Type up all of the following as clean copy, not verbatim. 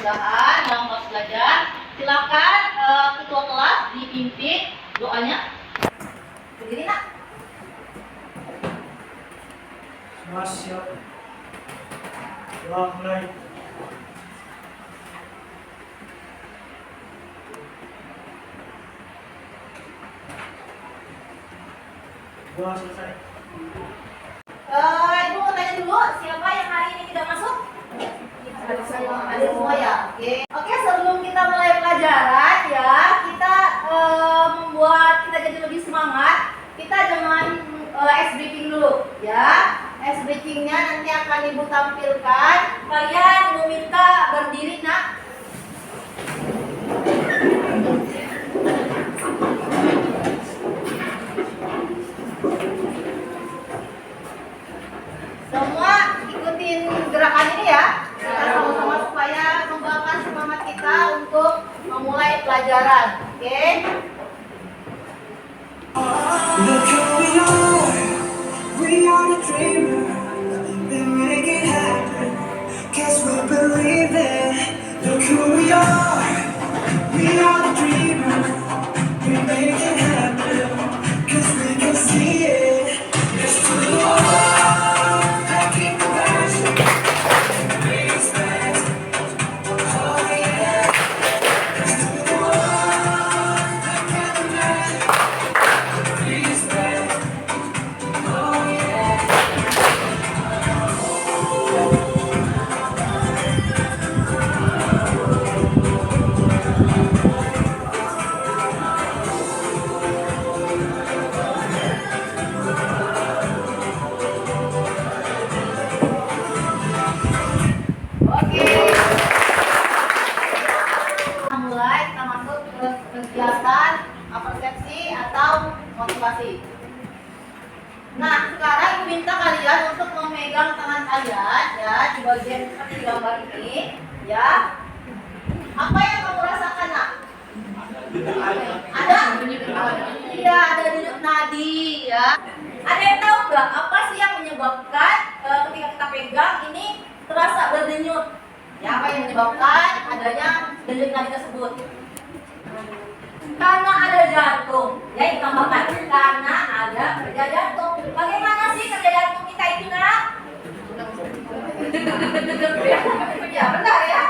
mudah-mudahan dalam kelas belajar. Silakan ketua kelas dipimpin doanya. Berdiri nak. Siap. Mulai. Selesai. Ibu mau tanya dulu, siapa yang hari ini tidak masuk? Ada semua ya? Oke, sebelum kita mulai pelajaran ya, kita membuat kita jadi lebih semangat. Kita jangan ice breaking dulu ya. Ice breakingnya nanti akan ibu tampilkan. Kalian meminta berdiri nak. Semua ikutin gerakan ini ya. Kita sama-sama supaya membangkitkan semangat kita untuk memulai pelajaran. Oke? Look who we are the dreamers, we make it happen, guess we believe it. Look who we are the dreamers, we make it happen, guess we can see it. Let's do the world, back in the passion, raise that, oh yeah. Let's do the world, back in the passion, raise that, oh yeah. Oke. Kita masuk ke kegiatan persepsi atau motivasi. Nah, sekarang ibu minta kalian untuk memegang tangan kalian ya di bagian seperti di gambar ini ya. Apa yang kamu rasakan nak? Ada? Iya, ada denyut nadi ya. Ada yang tahu nggak apa sih yang menyebabkan ketika kita pegang ini terasa berdenyut? Ya, apa yang menyebabkan adanya denyut nadi tersebut? Karena ada jantung. Ya, ditambahkan karena ada kerja jantung. Bagaimana sih kerja jantung kita itu nak? Ya, benar ya.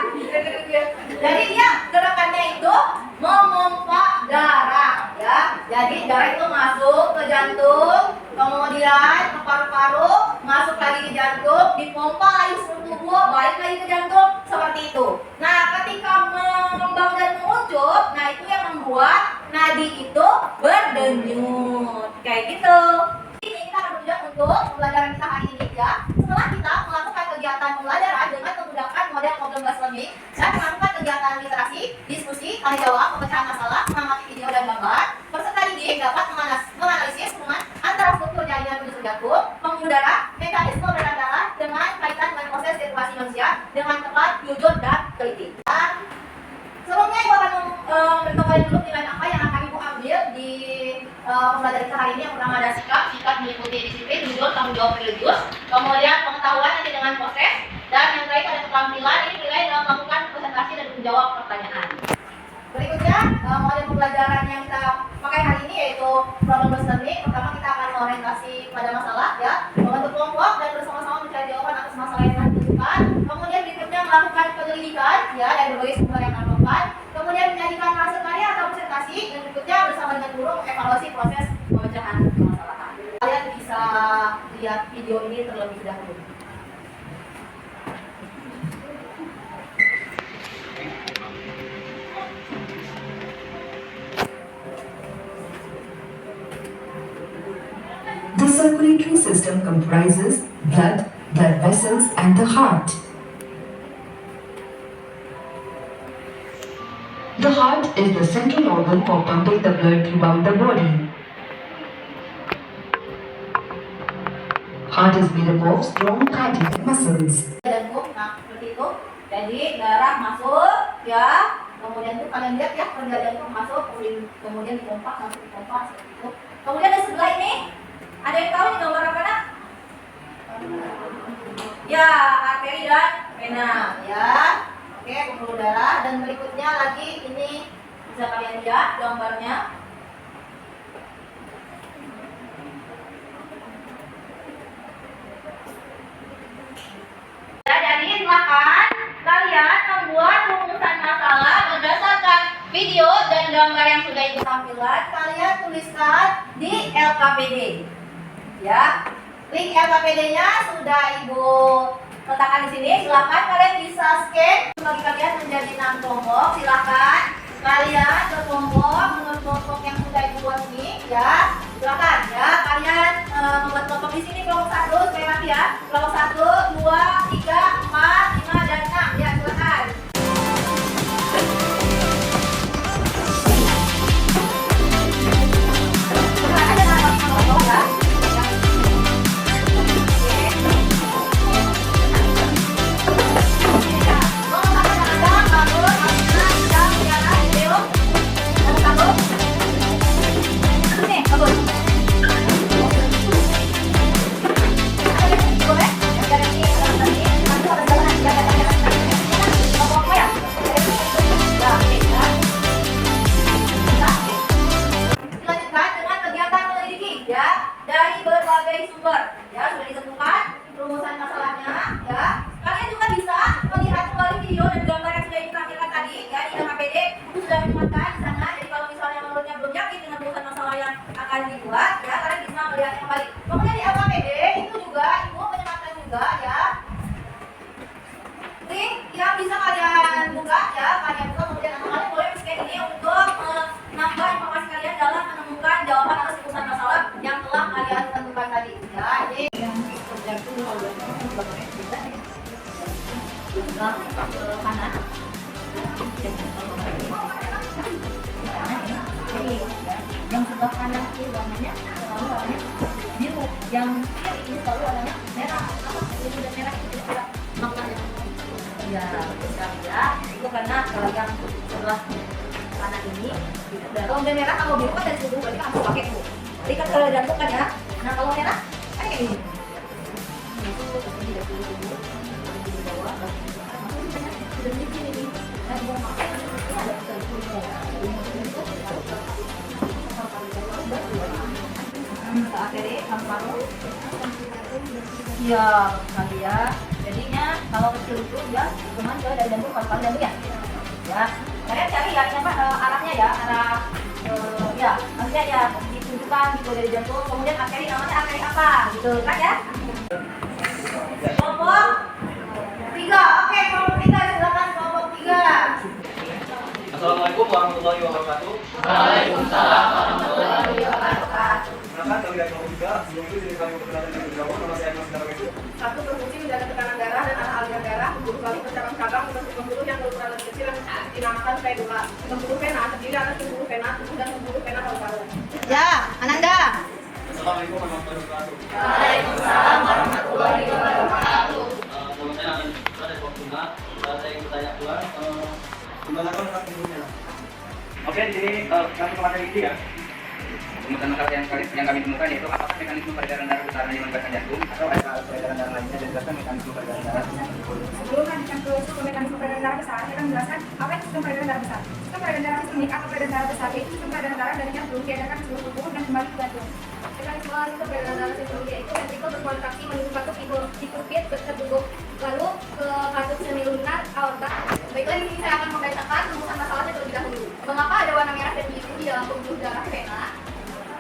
Jadi dia gerakannya itu memompa darah ya. Jadi darah itu masuk ke jantung, kemudian ke paru-paru, masuk lagi ke jantung, dipompa lagi seluruh tubuh, balik lagi ke jantung, seperti itu. Nah, ketika mengembang dan mengucup, nah itu yang membuat nadi itu berdenyut. Kayak gitu. Ini kita akan belajar untuk pembelajaran kita hari ini ya. Setelah kita melakukan kegiatan pembelajaran dengan menggunakan model problem based dan melakukan kegiatan literasi, diskusi, tanya jawab, pemecahan masalah, mengamati video dan gambar, peserta didik dapat menganalisis hubungan antara struktur jaringan penduduk jantung, pembuluh darah, mekanisme beredar darah dengan kaitan dengan proses sirkulasi manusia dengan tepat, jujur dan teliti. Sebelumnya ibu akan memberitahukan dulu nilai apa yang akan ibu ambil di pembelajaran kita hari ini. Yang pertama ada sikap meliputi disiplin, jujur, tanggung jawab religius, kemudian pengetahuan nanti dengan proses, dan yang terakhir ada keterampilan, ini nilai dalam melakukan presentasi dan menjawab pertanyaan. Berikutnya model pembelajaran yang kita pakai hari ini yaitu problem based learning. Pertama kita akan orientasi pada masalah ya, membentuk kelompok dan bersama-sama mencari jawaban atas masalah yang akan ditentukan. Kemudian berikutnya melakukan penyelidikan ya dari berbagai sumber yang akan dilakukan. Kemudian menyajikan hasil karya atau presentasi, dan berikutnya bersama dengan guru mengevaluasi proses pemecahan permasalahan. Kalian bisa lihat video ini terlebih dahulu. The circulatory system comprises blood vessels, and the heart. The heart is the central organ for pumping the blood throughout the body. Heart is made up of strong cardiac muscles. Nah, seperti itu. Jadi darah masuk, ya. Kemudian tuh kalian lihat ya, kerja jantung masuk, kemudian dipompa, masuk dipompa seperti itu. Kemudian di sebelah ini, ada yang tahu ini gambar apa nak? Ya, arteri dan vena, ya. Oke, pembuluh darah. Dan berikutnya lagi ini bisa kalian lihat gambarnya. Ya, jadi silakan kalian membuat rumusan masalah berdasarkan video dan gambar yang sudah ibu tampilkan. Kalian tuliskan di LKPD. Ya, link LKPD-nya sudah ibu letakkan di sini. Silakan kalian bisa scan. Bagi kalian menjadi 6 kelompok, silakan kalian berkelompok menurut kelompok yang sudah ibu buat ini. Ya, silakan ya kalian membuat kelompok di sini. Kelompok 1 sekali lagi ya. Kelompok 1, 2, 3, 4, 5 dan 6. Ya, silakan. Silakan aja nama kelompok ya. Dilanjutkan dengan kegiatan menyelidiki ya dari berbagai sumber ya sudah ditentukan rumusan masalahnya ya. Kalian juga bisa melihat kembali video dan gambar yang sudah ditampilkan tadi ya di LKPD itu sudah dimuatkan di sana. Jadi kalau misalnya menurutnya belum yakin dengan rumusan masalah yang akan dibuat ya kalian bisa melihatnya kembali. Kemudian di LKPD itu juga ibu menyematkan juga ya link yang bisa kalian buka ya, kalian buka kemudian kalian boleh scan ini untuk menambah informasi kalian dalam menemukan jawaban atas rumusan masalah yang telah kalian tentukan tadi ya. Ini yang kanan yang sebelah kanan itu warnanya selalu warnanya biru, yang kiri ini selalu warnanya merah. Biru dan merah itu tidak ada maknanya. Ya, betul sekali ya. Itu karena yang sebelah kanan ini itu kalau udah merah, kalau biru kan dari subuh berarti kan harus pakai tuh. Jadi kan kalau jantung kan ya. Nah kalau merah kan kayak gini. Iya, sekali ya. Jadinya kalau kecil itu ya cuman ke dari jantung paru-paru jantung ya. Ya, kalian cari ya ini apa arahnya ya, arah ya, maksudnya ya ditunjukkan gitu dari jantung, kemudian arteri namanya arteri apa gitu kan ya. Kelompok 3, oke kelompok 3 silakan kelompok 3. Assalamualaikum warahmatullahi wabarakatuh. Waalaikumsalam warahmatullahi wabarakatuh. Perkenalkan kami dari kelompok 3. Sebelum itu jadi kami perkenalan dengan bergabung. Nama saya Mas Darah Mesir. 1. Berfungsi menjaga tekanan darah dan arah aliran darah. 2. Kali bercabang-cabang membentuk pembuluh yang berukuran lebih kecil yang dinamakan pedula. Pembuluh vena terdiri atas pembuluh vena tubuh dan pembuluh vena paru-paru. Ya, Ananda. Assalamualaikum warahmatullahi wabarakatuh. Waalaikumsalam warahmatullahi wabarakatuh. Nama saya Amin. Saya dari kelompok 5. Saya ingin bertanya pula, gimana kalau saat berikutnya? Oke, di sini kami kemarin ini ya. Rumusan masalah yang kami temukan yaitu apakah mekanisme peredaran darah besar yang melibatkan jantung atau ada alat peredaran darah lainnya dan jelaskan mekanisme peredaran darah. Sebelum lanjutkan ke mekanisme peredaran darah besar, saya akan menjelaskan apa itu sistem peredaran darah besar. Sistem peredaran darah sistemik atau peredaran darah besar yaitu sistem peredaran darah dari jantung diedarkan ke seluruh tubuh dan kembali ke jantung. Mekanisme sistem peredaran darah sistemik yaitu ventrikel berkontraksi menuju katup dikupit tertutup lalu ke katup semilunar aorta. Baiklah, di sini saya akan membacakan rumusan masalahnya terlebih dahulu. Mengapa ada warna merah dan biru di dalam pembuluh darah vena?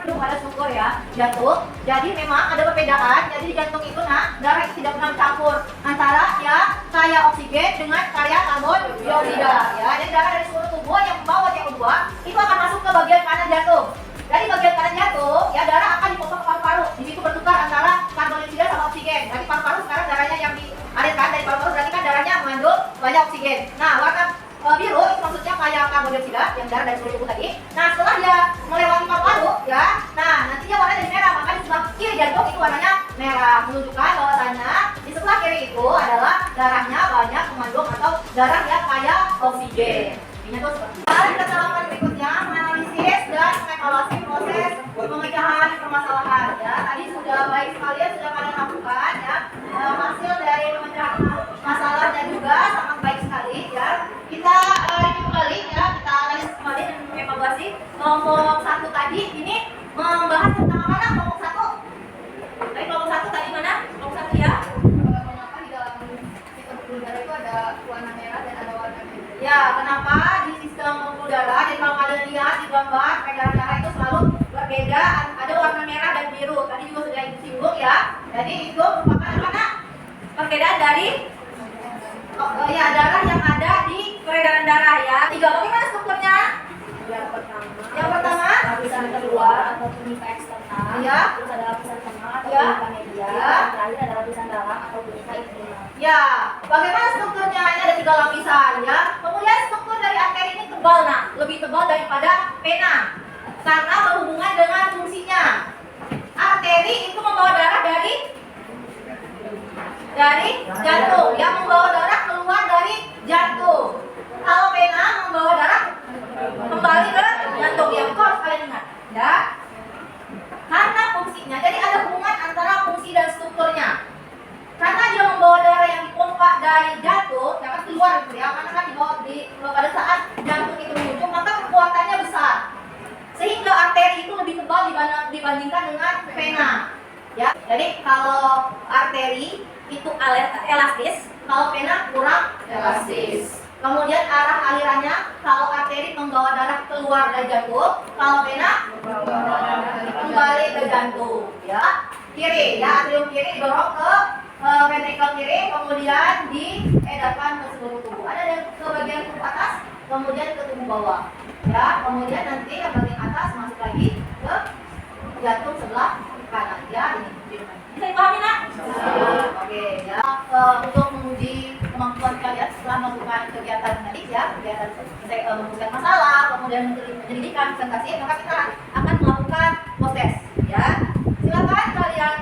Belum ada struktur ya jantung. Jadi memang ada perbedaan. Jadi di jantung itu darah itu tidak pernah bercampur antara ya kaya oksigen dengan kaya karbon dioksida ya. Jadi darah dari seluruh tubuh yang membawa CO2 itu akan masuk ke bagian kanan jantung. Dari bagian kanan jantung ya darah akan dipompa ke paru-paru. Di situ bertukar antara karbon dioksida sama oksigen. Jadi paru-paru sekarang darahnya yang dialirkan dari paru-paru berarti kan darahnya mengandung banyak oksigen. Nah, warna biru itu maksudnya kayak karbon dioksida yang darah dari seluruh tubuh tadi. Nah, setelah dia melewati paru-paru ya, nah nantinya warnanya jadi merah. Maka di sebelah kiri jantung itu warnanya merah, menunjukkan bahwasannya di sebelah kiri itu adalah darahnya banyak mengandung atau darah yang kaya oksigen. Ini tuh seperti itu. Kita tahapan berikutnya menganalisis dan mengevaluasi proses pemecahan permasalahan ya. Tadi sudah baik sekali sudah kalian lakukan ya. Hasil dari pemecahan masalah dan juga sangat baik sekali ya. Kita kelompok 1 tadi ini membahas tentang apa nak? Kelompok 1. Dari kelompok 1 tadi mana? Kelompok 1 ya. Mengapa di dalam sistem pembuluh darah itu ada warna merah dan ada warna biru? Ya, kenapa di sistem pembuluh darah? Jadi kalau kalian lihat di gambar peredaran darah itu selalu berbeda, ada warna merah dan biru. Tadi juga sudah disinggung ya. Jadi itu merupakan apa nak? Perbedaan dari ya darah yang ada di peredaran darah ya. Bagaimana strukturnya? Yang pertama lapisan keluar atau tunika eksternal, ya. terus ada lapisan tengah atau Ya. tunika media, Ya. dan terakhir ada lapisan dalam atau tunika internal. Ya, bagaimana strukturnya? Ini ada 3 lapisan ya. Kemudian struktur dari arteri ini tebal nak, lebih tebal daripada vena karena berhubungan dengan fungsinya. Arteri itu membawa darah dari jantung, yang membawa darah keluar dari jantung. Kalau vena membawa darah kembali ke jantung, ya betul harus kalian ingat ya. Karena fungsinya, jadi ada hubungan antara fungsi dan strukturnya. Karena dia membawa darah yang dipompa dari jantung, yang kan keluar gitu ya, karena kan dibawa pada saat jantung itu menuju, maka kekuatannya besar. Sehingga arteri itu lebih tebal dibandingkan dengan vena. Ya, jadi kalau arteri itu elastis, kalau vena kurang elastis. Kemudian arah alirannya, kalau arteri membawa darah keluar dari jantung, kalau vena kembali ke jantung. Ya, kiri, ya atrium kiri didorong ke ventricle kiri, kemudian diedarkan ke seluruh tubuh. Ada yang ke bagian tubuh atas, kemudian ke tubuh bawah. Ya, kemudian nanti yang bagian atas masuk lagi ke jantung sebelah kanan. Ya, ini. Bisa dipahami nak? Oke, ya. Untuk menguji kemampuan kalian setelah melakukan kegiatan tadi ya, kegiatan menyelesaikan masalah, kemudian menyelidikkan presentasi, maka kita akan melakukan post test. Ya, silakan kalian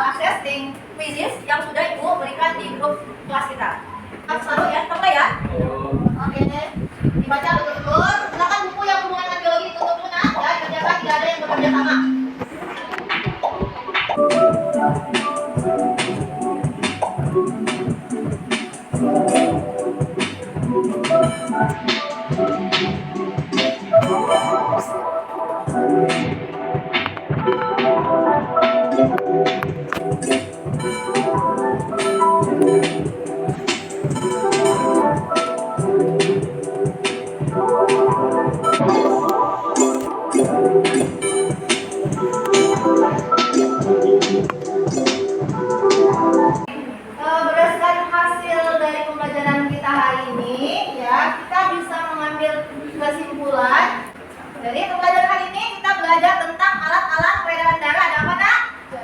akses link quizzes yang sudah ibu berikan di grup kelas kita. Harus selalu ya, kamu ya. Oke, dibaca betul-betul. Silakan buku yang hubungan dengan biologi ditutup dulu nak. Ya, dikerjakan, tidak ada yang bekerja sama. Berdasarkan hasil dari pembelajaran kita hari ini, ya kita bisa mengambil kesimpulan. Jadi pembelajaran hari ini kita belajar tentang alat-alat peredaran darah. Ada apa nak?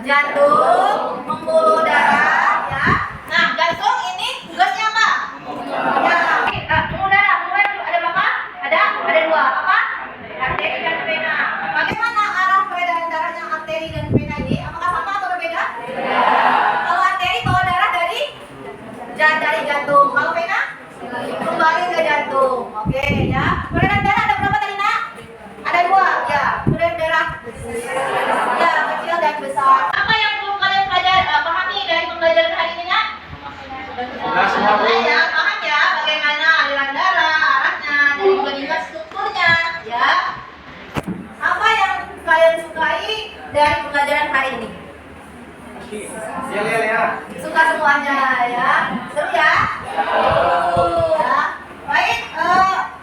Jantung, pembuluh darah, ya. Nah, jantung ini tugasnya apa? Ya, pembuluh darah. Ada berapa? Ada 2. Apa? Arteri dan vena. Bagaimana arah peredaran darahnya arteri dan vena ini? Apakah sama atau berbeda? Kalau arteri bawa darah dari jantung, kalau vena kembali ke jantung. Oke ya. Peredaran darah ada berapa tadi nak? Ada 2 ya. Peredaran darah ya kecil dan besar. Apa yang perlu kalian pahami dari pembelajaran hari ini nak? Ya, paham ya bagaimana aliran darah, arahnya, dan juga strukturnya ya. Apa yang kalian sukai dari pembelajaran hari ini? Ya. Suka semuanya ya. Seru ya? Ya. Baik,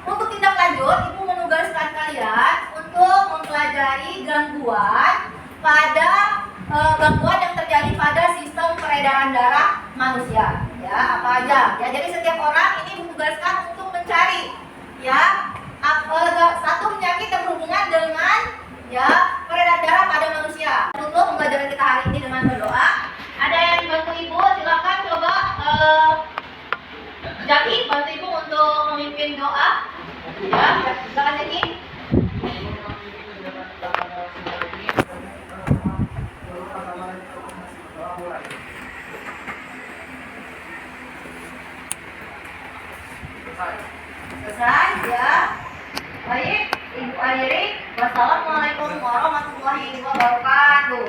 untuk tindak lanjut ibu menugaskan kalian untuk mempelajari gangguan yang terjadi pada sistem peredaran darah manusia. Ya, apa aja? Ya, jadi setiap orang ini ditugaskan untuk mencari ya satu penyakit yang berhubungan dengan ya peredaran darah pada manusia. Tutup pembelajaran kita hari ini dengan berdoa. Ada yang bantu ibu, silakan coba Jaki bantu ibu untuk memimpin doa. Ya, silakan Jaki. Selesai ya. Baik, Ibu akhiri. Wassalamualaikum warahmatullahi wabarakatuh.